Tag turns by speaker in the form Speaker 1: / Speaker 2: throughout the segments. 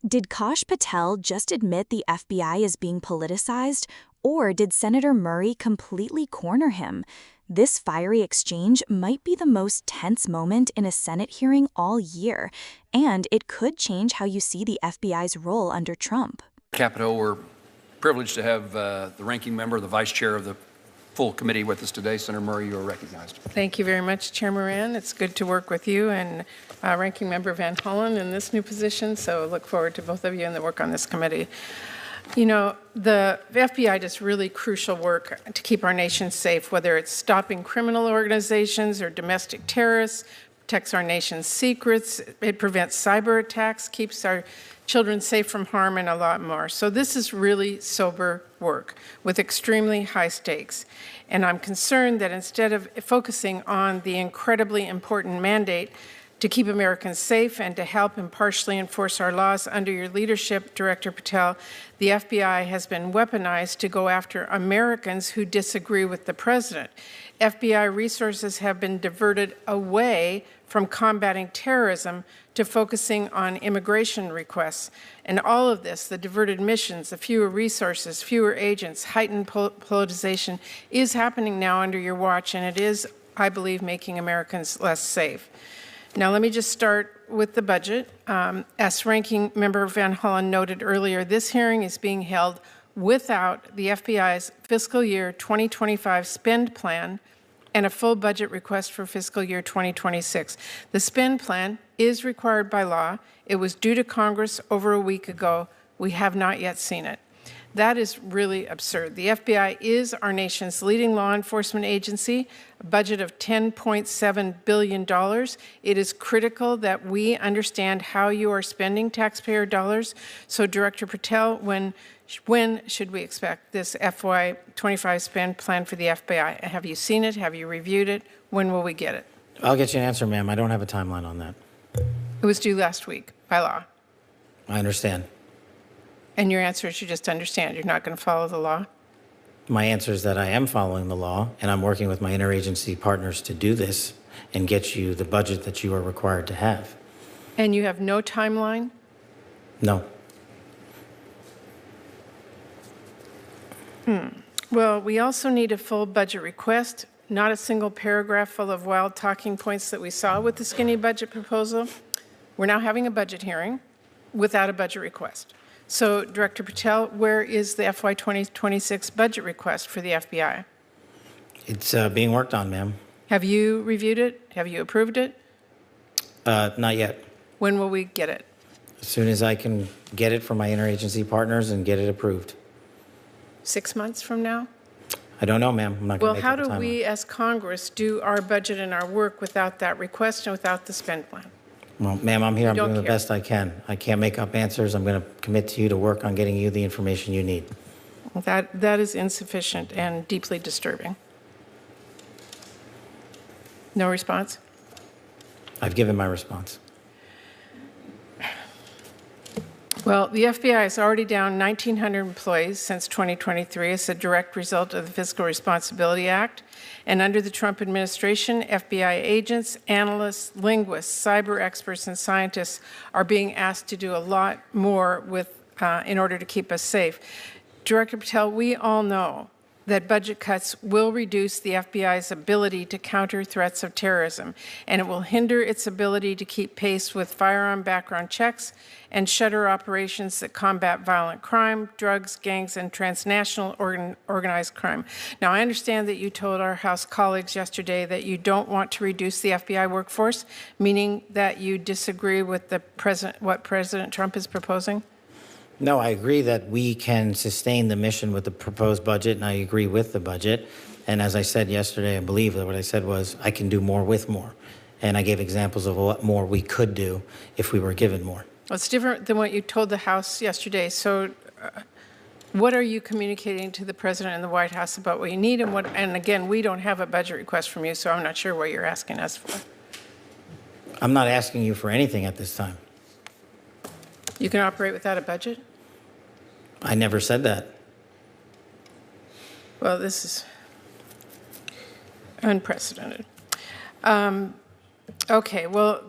Speaker 1: Did Kash Patel just admit the FBI is being politicized, or did Senator Murray completely corner him? This fiery exchange might be the most tense moment in a Senate hearing all year, and it could change how you see the FBI's role under Trump.
Speaker 2: Capitol, we're privileged to have the ranking member, the vice chair of the full committee with us today. Senator Murray, you are recognized.
Speaker 3: Thank you very much, Chair Moran. It's good to work with you and Ranking Member Van Hollen in this new position, so look forward to both of you and the work on this committee. You know, the FBI does really crucial work to keep our nation safe, whether it's stopping criminal organizations or domestic terrorists, protects our nation's secrets, it prevents cyber attacks, keeps our children safe from harm, and a lot more. So this is really sober work with extremely high stakes. And I'm concerned that instead of focusing on the incredibly important mandate to keep Americans safe and to help impartially enforce our laws under your leadership, Director Patel, the FBI has been weaponized to go after Americans who disagree with the president. FBI resources have been diverted away from combating terrorism to focusing on immigration requests. And all of this, the diverted missions, the fewer resources, fewer agents, heightened politicization, is happening now under your watch, and it is, I believe, making Americans less safe. Now, let me just start with the budget. As Ranking Member Van Hollen noted earlier, this hearing is being held without the FBI's fiscal year 2025 spend plan and a full budget request for fiscal year 2026. The spend plan is required by law. It was due to Congress over a week ago. We have not yet seen it. That is really absurd. The FBI is our nation's leading law enforcement agency, a budget of $10.7 billion. It is critical that we understand how you are spending taxpayer dollars. So, Director Patel, when should we expect this FY25 spend plan for the FBI? Have you seen it? Have you reviewed it? When will we get it?
Speaker 4: I'll get you an answer, ma'am. I don't have a timeline on that.
Speaker 3: It was due last week by law.
Speaker 4: I understand.
Speaker 3: And your answer is you just understand. You're not going to follow the law?
Speaker 4: My answer is that I am following the law, and I'm working with my interagency partners to do this and get you the budget that you are required to have.
Speaker 3: And you have no timeline?
Speaker 4: No.
Speaker 3: Well, we also need a full budget request, not a single paragraph full of wild talking points that we saw with the skinny budget proposal. We're now having a budget hearing without a budget request. So, Director Patel, where is the FY 2026 budget request for the FBI?
Speaker 4: It's being worked on, ma'am.
Speaker 3: Have you reviewed it? Have you approved it?
Speaker 4: Not yet.
Speaker 3: When will we get it?
Speaker 4: As soon as I can get it from my interagency partners and get it approved.
Speaker 3: 6 months from now?
Speaker 4: I don't know, ma'am. I'm not going to make up a timeline.
Speaker 3: Well, how do we as Congress do our budget and our work without that request and without the spend plan?
Speaker 4: Well, ma'am, I'm here. I'm doing the
Speaker 3: care.
Speaker 4: best I can. I can't make up answers. I'm going to commit to you to work on getting you the information you need.
Speaker 3: That is insufficient and deeply disturbing. No response?
Speaker 4: I've given my response.
Speaker 3: Well, the FBI is already down 1,900 employees since 2023 as a direct result of the Fiscal Responsibility Act. And under the Trump administration, FBI agents, analysts, linguists, cyber experts, and scientists are being asked to do a lot more in order to keep us safe. Director Patel, we all know that budget cuts will reduce the FBI's ability to counter threats of terrorism, and it will hinder its ability to keep pace with firearm background checks and shutter operations that combat violent crime, drugs, gangs, and transnational organized crime. Now, I understand that you told our House colleagues yesterday that you don't want to reduce the FBI workforce, meaning that you disagree with what President Trump is proposing?
Speaker 4: No, I agree that we can sustain the mission with the proposed budget, and I agree with the budget. And as I said yesterday, I believe that what I said was I can do more with more. And I gave examples of what more we could do if we were given more.
Speaker 3: Well, it's different than what you told the House yesterday. So what are you communicating to the President and the White House about what you need? And again, we don't have a budget request from you, so I'm not sure what you're asking us for.
Speaker 4: I'm not asking you for anything at this time.
Speaker 3: You can operate without a budget?
Speaker 4: I never said that.
Speaker 3: Well, this is unprecedented. Okay, well,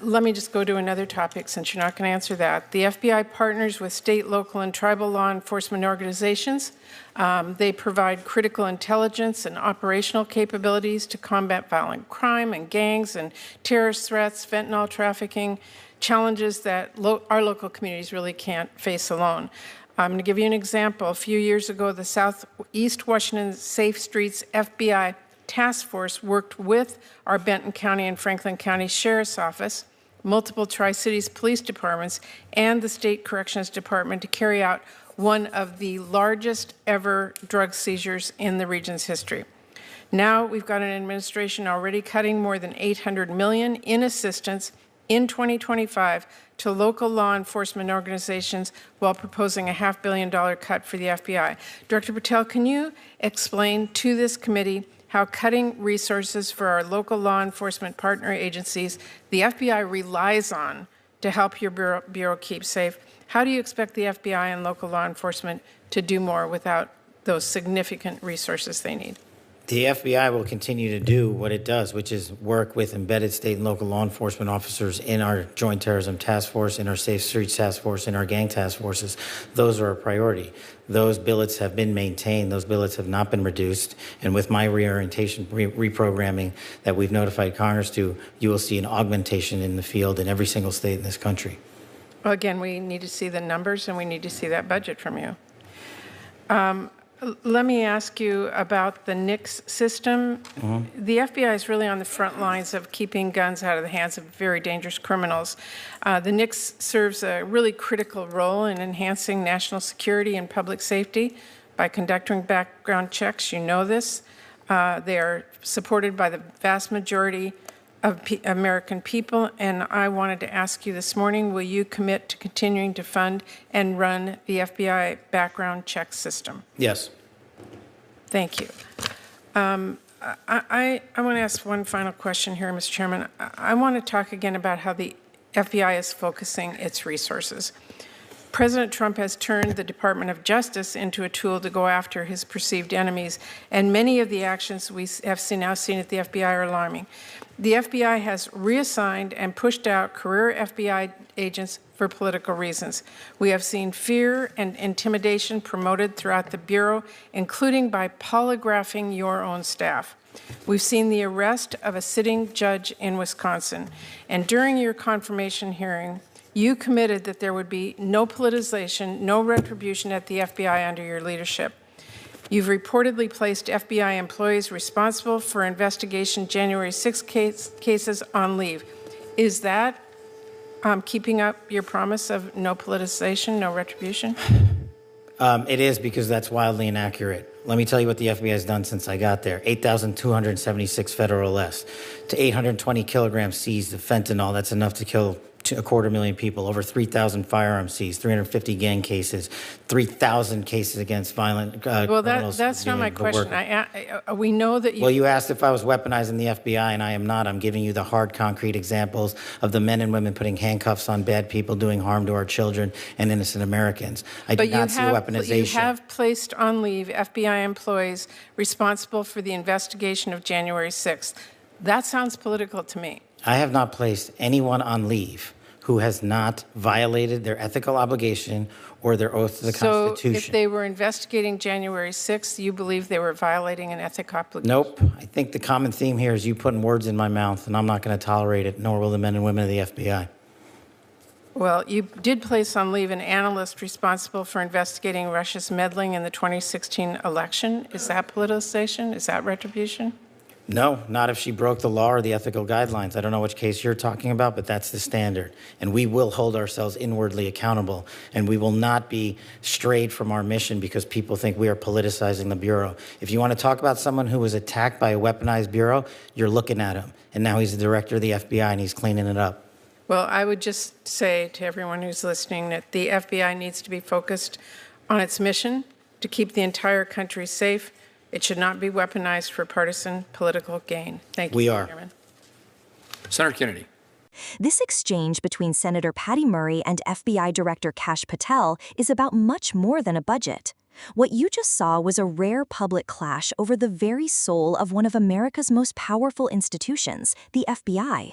Speaker 3: let me just go to another topic since you're not going to answer that. The FBI partners with state, local, and tribal law enforcement organizations. They provide critical intelligence and operational capabilities to combat violent crime and gangs and terrorist threats, fentanyl trafficking, challenges that our local communities really can't face alone. I'm going to give you an example. A few years ago, the Southeast Washington Safe Streets FBI Task Force worked with our Benton County and Franklin County Sheriff's Office, multiple Tri-Cities police departments, and the State Corrections Department to carry out one of the largest ever drug seizures in the region's history. Now we've got an administration already cutting more than $800 million in assistance in 2025 to local law enforcement organizations while proposing a $500 million cut for the FBI. Director Patel, can you explain to this committee how cutting resources for our local law enforcement partner agencies the FBI relies on to help your bureau keep safe? How do you expect the FBI and local law enforcement to do more without those significant resources they need?
Speaker 4: The FBI will continue to do what it does, which is work with embedded state and local law enforcement officers in our Joint Terrorism Task Force, in our Safe Streets Task Force, in our gang task forces. Those are a priority. Those billets have been maintained. Those billets have not been reduced. And with my reorientation, reprogramming that we've notified Congress to, you will see an augmentation in the field in every single state in this country.
Speaker 3: Well, again, we need to see the numbers and we need to see that budget from you. Let me ask you about the NICS system. The FBI is really on the front lines of keeping guns out of the hands of very dangerous criminals. The NICS serves a really critical role in enhancing national security and public safety by conducting background checks. You know this. They are supported by the vast majority of American people, and I wanted to ask you this morning, will you commit to continuing to fund and run the FBI background check system?
Speaker 4: Yes.
Speaker 3: Thank you. I want to ask one final question here, Mr. Chairman. I want to talk again about how the FBI is focusing its resources. President Trump has turned the Department of Justice into a tool to go after his perceived enemies, and many of the actions we have now seen at the FBI are alarming. The FBI has reassigned and pushed out career FBI agents for political reasons. We have seen fear and intimidation promoted throughout the Bureau, including by polygraphing your own staff. We've seen the arrest of a sitting judge in Wisconsin, and during your confirmation hearing, you committed that there would be no politicization, no retribution at the FBI under your leadership. You've reportedly placed FBI employees responsible for investigation January 6 cases on leave. Is that keeping up your promise of no politicization, no retribution?
Speaker 4: It is, because that's wildly inaccurate. Let me tell you what the FBI has done since I got there. 8,276 federal arrests, to 820 kilograms seized of fentanyl. That's enough to kill 250,000 people, over 3,000 firearms seized, 350 gang cases, 3,000 cases against violent criminals.
Speaker 3: That's not my question. We know that you...
Speaker 4: Well, you asked if I was weaponizing the FBI, and I am not. I'm giving you the hard, concrete examples of the men and women putting handcuffs on bad people, doing harm to our children and innocent Americans. I do not see weaponization.
Speaker 3: You have placed on leave FBI employees responsible for the investigation of January 6th. That sounds political to me.
Speaker 4: I have not placed anyone on leave who has not violated their ethical obligation or their oath to the Constitution.
Speaker 3: So if they were investigating January 6th, you believe they were violating an ethical obligation?
Speaker 4: Nope. I think the common theme here is you putting words in my mouth, and I'm not going to tolerate it, nor will the men and women of the FBI.
Speaker 3: Well, you did place on leave an analyst responsible for investigating Russia's meddling in the 2016 election. Is that politicization? Is that retribution?
Speaker 4: No, not if she broke the law or the ethical guidelines. I don't know which case you're talking about, but that's the standard. And we will hold ourselves inwardly accountable, and we will not be strayed from our mission because people think we are politicizing the Bureau. If you want to talk about someone who was attacked by a weaponized Bureau, you're looking at him. And now he's the director of the FBI, and he's cleaning it up.
Speaker 3: Well, I would just say to everyone who's listening that the FBI needs to be focused on its mission to keep the entire country safe. It should not be weaponized for partisan political gain. Thank you,
Speaker 4: We are.
Speaker 3: Chairman.
Speaker 2: Senator Kennedy.
Speaker 1: This exchange between Senator Patty Murray and FBI Director Kash Patel is about much more than a budget. What you just saw was a rare public clash over the very soul of one of America's most powerful institutions, the FBI.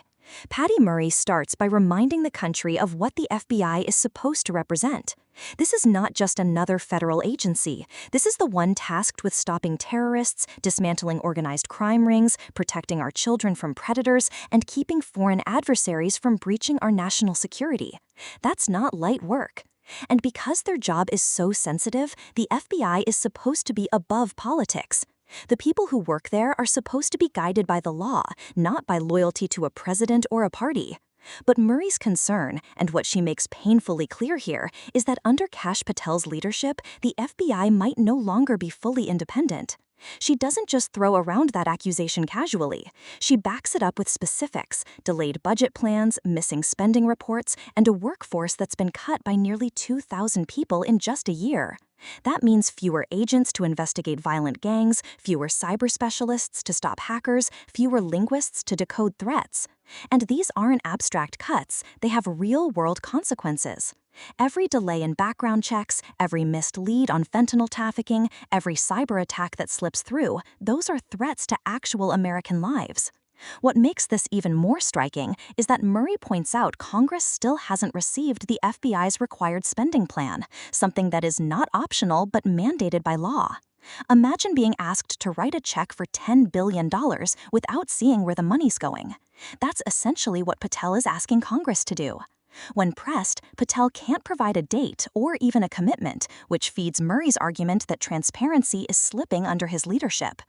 Speaker 1: Patty Murray starts by reminding the country of what the FBI is supposed to represent. This is not just another federal agency. This is the one tasked with stopping terrorists, dismantling organized crime rings, protecting our children from predators, and keeping foreign adversaries from breaching our national security. That's not light work. And because their job is so sensitive, the FBI is supposed to be above politics. The people who work there are supposed to be guided by the law, not by loyalty to a president or a party. But Murray's concern, and what she makes painfully clear here, is that under Kash Patel's leadership, the FBI might no longer be fully independent. She doesn't just throw around that accusation casually. She backs it up with specifics: delayed budget plans, missing spending reports, and a workforce that's been cut by nearly 2,000 people in just a year. That means fewer agents to investigate violent gangs, fewer cyber specialists to stop hackers, fewer linguists to decode threats. And these aren't abstract cuts, they have real-world consequences. Every delay in background checks, every missed lead on fentanyl trafficking, every cyber attack that slips through, those are threats to actual American lives. What makes this even more striking is that Murray points out Congress still hasn't received the FBI's required spending plan, something that is not optional but mandated by law. Imagine being asked to write a check for $10 billion without seeing where the money's going. That's essentially what Patel is asking Congress to do. When pressed, Patel can't provide a date or even a commitment, which feeds Murray's argument that transparency is slipping under his leadership.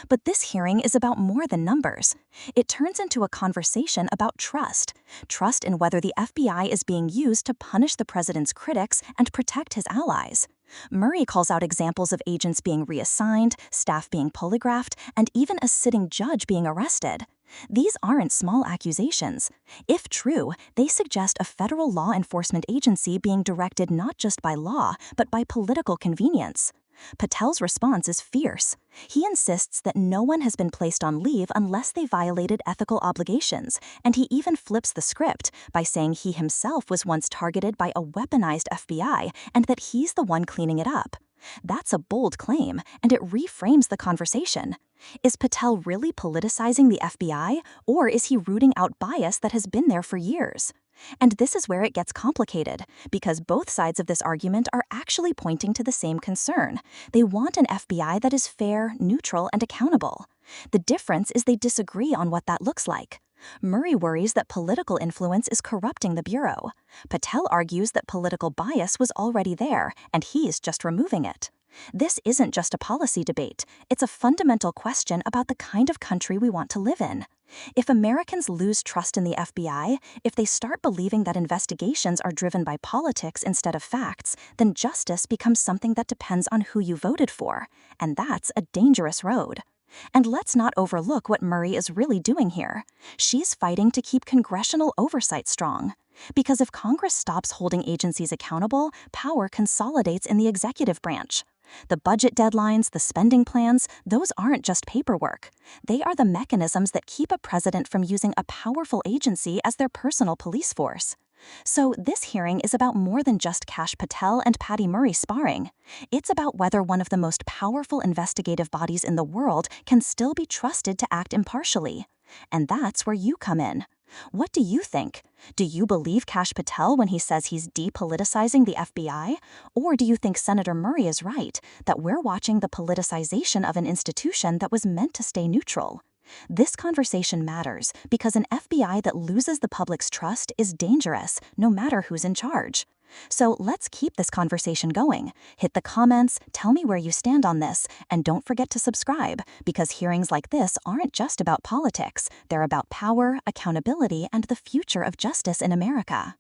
Speaker 1: But this hearing is about more than numbers. It turns into a conversation about trust. Trust in whether the FBI is being used to punish the president's critics and protect his allies. Murray calls out examples of agents being reassigned, staff being polygraphed, and even a sitting judge being arrested. These aren't small accusations. If true, they suggest a federal law enforcement agency being directed not just by law, but by political convenience. Patel's response is fierce. He insists that no one has been placed on leave unless they violated ethical obligations, and he even flips the script by saying he himself was once targeted by a weaponized FBI and that he's the one cleaning it up. That's a bold claim, and it reframes the conversation. Is Patel really politicizing the FBI, or is he rooting out bias that has been there for years? And this is where it gets complicated, because both sides of this argument are actually pointing to the same concern. They want an FBI that is fair, neutral, and accountable. The difference is they disagree on what that looks like. Murray worries that political influence is corrupting the Bureau. Patel argues that political bias was already there, and he's just removing it. This isn't just a policy debate, it's a fundamental question about the kind of country we want to live in. If Americans lose trust in the FBI, if they start believing that investigations are driven by politics instead of facts, then justice becomes something that depends on who you voted for, and that's a dangerous road. And let's not overlook what Murray is really doing here. She's fighting to keep congressional oversight strong. Because if Congress stops holding agencies accountable, power consolidates in the executive branch. The budget deadlines, the spending plans, those aren't just paperwork. They are the mechanisms that keep a president from using a powerful agency as their personal police force. So this hearing is about more than just Kash Patel and Patty Murray sparring. It's about whether one of the most powerful investigative bodies in the world can still be trusted to act impartially. And that's where you come in. What do you think? Do you believe Kash Patel when he says he's depoliticizing the FBI? Or do you think Senator Murray is right, that we're watching the politicization of an institution that was meant to stay neutral? This conversation matters because an FBI that loses the public's trust is dangerous, no matter who's in charge. So let's keep this conversation going. Hit the comments, tell me where you stand on this, and don't forget to subscribe, because hearings like this aren't just about politics. They're about power, accountability, and the future of justice in America.